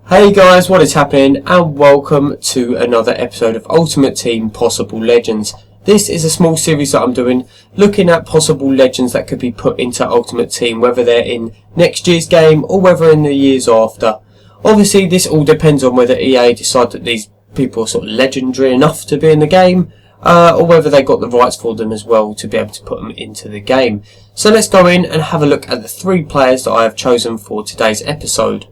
Hey guys, what is happening, and welcome to another episode of Ultimate Team Possible Legends. This is a small series that I'm doing, looking at possible legends that could be put into Ultimate Team, whether they're in next year's game or whether in the years after. Obviously this all depends on whether EA decide that these people are sort of legendary enough to be in the game, or whether they got the rights for them as well to be able to put them into the game. So let's go in and have a look at the 3 players that I have chosen for today's episode.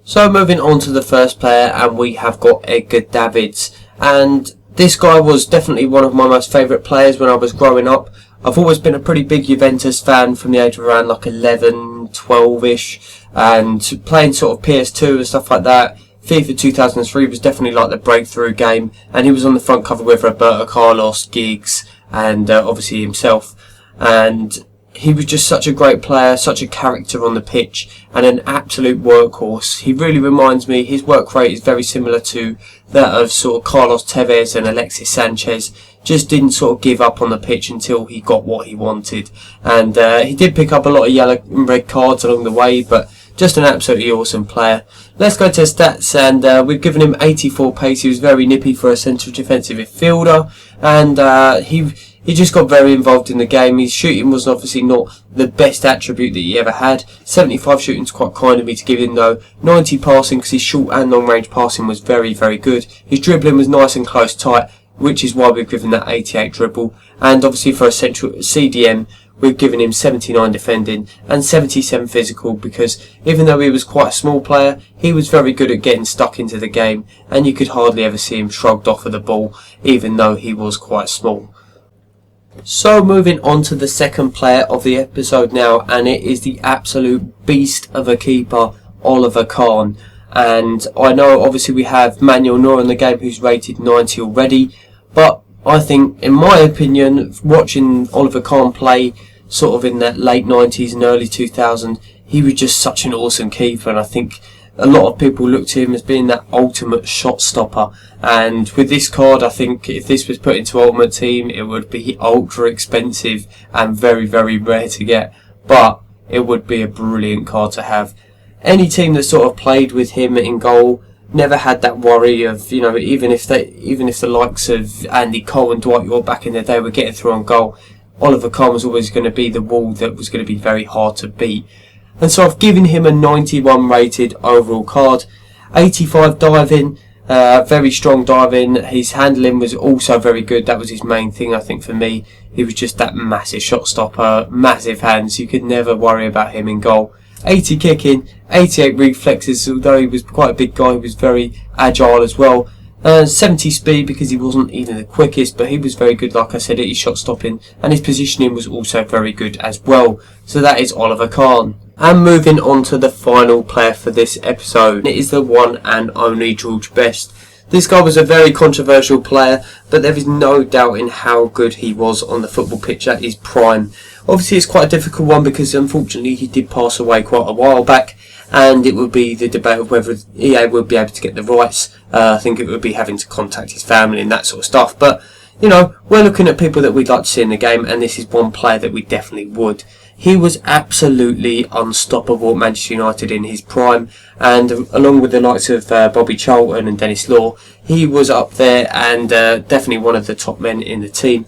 So moving on to the first player, and we have got Edgar Davids, and this guy was definitely one of my most favourite players when I was growing up. I've always been a pretty big Juventus fan from the age of around like 11, 12ish, and playing sort of PS2 and stuff like that. FIFA 2003 was definitely like the breakthrough game, and he was on the front cover with Roberto Carlos, Giggs, and obviously himself. And he was just such a great player, such a character on the pitch, and an absolute workhorse. He really reminds me, his work rate is very similar to that of sort of Carlos Tevez and Alexis Sanchez. Just didn't sort of give up on the pitch until he got what he wanted. And he did pick up a lot of yellow and red cards along the way, but just an absolutely awesome player. Let's go to his stats, and we've given him 84 pace. He was very nippy for a central defensive midfielder, and he just got very involved in the game. His shooting was obviously not the best attribute that he ever had. 75 shooting is quite kind of me to give him though. 90 passing, because his short and long range passing was very, very good. His dribbling was nice and close tight, which is why we've given that 88 dribble. And obviously for a central CDM, we've given him 79 defending and 77 physical, because even though he was quite a small player, he was very good at getting stuck into the game, and you could hardly ever see him shrugged off of the ball, even though he was quite small. So moving on to the second player of the episode now, and it is the absolute beast of a keeper, Oliver Kahn. And I know obviously we have Manuel Neuer in the game who's rated 90 already, but I think, in my opinion, watching Oliver Kahn play sort of in that late 90s and early 2000s, he was just such an awesome keeper, and I think a lot of people look to him as being that ultimate shot stopper. And with this card, I think if this was put into Ultimate Team, it would be ultra expensive and very, very rare to get, but it would be a brilliant card to have. Any team that sort of played with him in goal never had that worry of, you know, even if the likes of Andy Cole and Dwight York back in the day were getting through on goal, Oliver Kahn was always going to be the wall that was going to be very hard to beat. And so I've given him a 91 rated overall card. 85 diving, very strong diving. His handling was also very good. That was his main thing, I think, for me. He was just that massive shot stopper, massive hands. You could never worry about him in goal. 80 kicking, 88 reflexes. Although he was quite a big guy, he was very agile as well. 70 speed, because he wasn't even the quickest, but he was very good, like I said, at his shot stopping, and his positioning was also very good as well. So that is Oliver Kahn. And moving on to the final player for this episode, it is the one and only George Best. This guy was a very controversial player, but there is no doubt in how good he was on the football pitch at his prime. Obviously it's quite a difficult one, because unfortunately he did pass away quite a while back, and it would be the debate of whether EA would be able to get the rights. I think it would be having to contact his family and that sort of stuff, but you know, we're looking at people that we'd like to see in the game, and this is one player that we definitely would. He was absolutely unstoppable at Manchester United in his prime, and along with the likes of Bobby Charlton and Dennis Law, he was up there and definitely one of the top men in the team.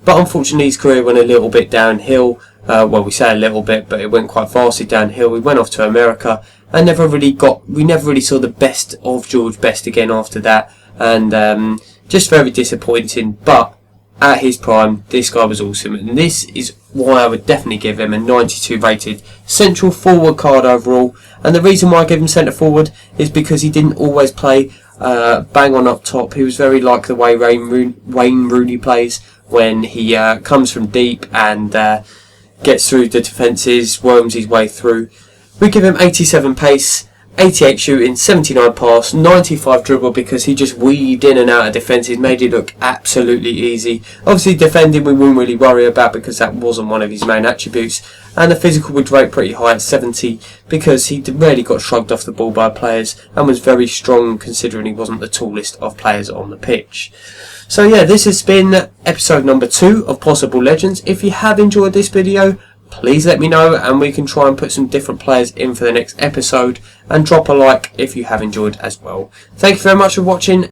But unfortunately his career went a little bit downhill. Well, we say a little bit, but it went quite vastly downhill. We went off to America and we never really saw the best of George Best again after that, and just very disappointing. But at his prime, this guy was awesome, and this is why I would definitely give him a 92 rated central forward card overall. And the reason why I give him centre forward is because he didn't always play bang on up top. He was very like the way Wayne Rooney plays, when he comes from deep and gets through the defences, worms his way through. We give him 87 pace, 88 shooting, 79 pass, 95 dribble, because he just weaved in and out of defences, made it look absolutely easy. Obviously defending we wouldn't really worry about, because that wasn't one of his main attributes. And the physical would rate pretty high at 70, because he rarely got shrugged off the ball by players, and was very strong considering he wasn't the tallest of players on the pitch. So yeah, this has been episode number 2 of Possible Legends. If you have enjoyed this video, please let me know and we can try and put some different players in for the next episode, and drop a like if you have enjoyed as well. Thank you very much for watching.